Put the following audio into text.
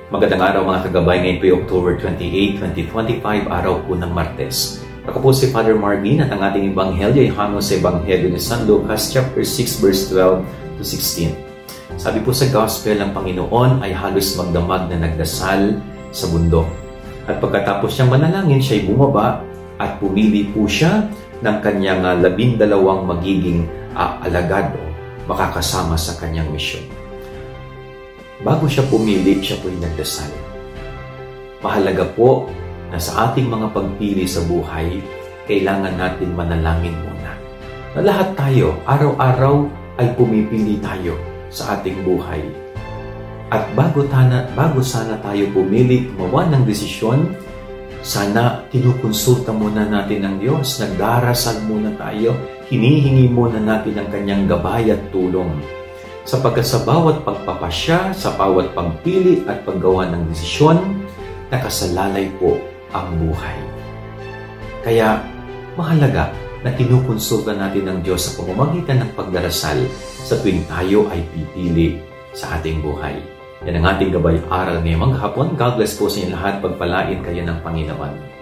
Magandang araw mga kagabay, ngayon po ay October 28, 2025, araw po ng Martes. Ako po si Father Marvin at ang ating Ebanghelyo ay hango sa Ebanghelyo ni San Lucas chapter 6 verse 12 to 16. Sabi po sa Gospel, ang Panginoon ay halos magdamag na nagdasal sa bundok. At pagkatapos siyang manalangin, siya ay bumaba at pumili po siya ng kanyang 12 magiging alagad o makakasama sa kanyang misyon. Bago siya pumili, siya po ay nagdasal. Mahalaga po na sa ating mga pagpili sa buhay, kailangan natin manalangin muna. Na lahat tayo, araw-araw ay pumipili tayo sa ating buhay. At bago sana tayo pumili, gumawa ng desisyon, sana kinukonsulta muna natin ang Diyos, nagdarasal muna tayo, hinihingi muna natin ang kanyang gabay at tulong. Sapagkat sa bawat pagpapasya, sa bawat pagpili at paggawa ng desisyon, nakasalalay po ang buhay. Kaya mahalaga na kinukonsulta natin ang Diyos sa pamamagitan ng pagdarasal sa tuwing tayo ay pipili sa ating buhay. Yan ang ating gabay aral ngayong maghapon. God bless po sa inyo lahat. Pagpalain kayo ng Panginoon.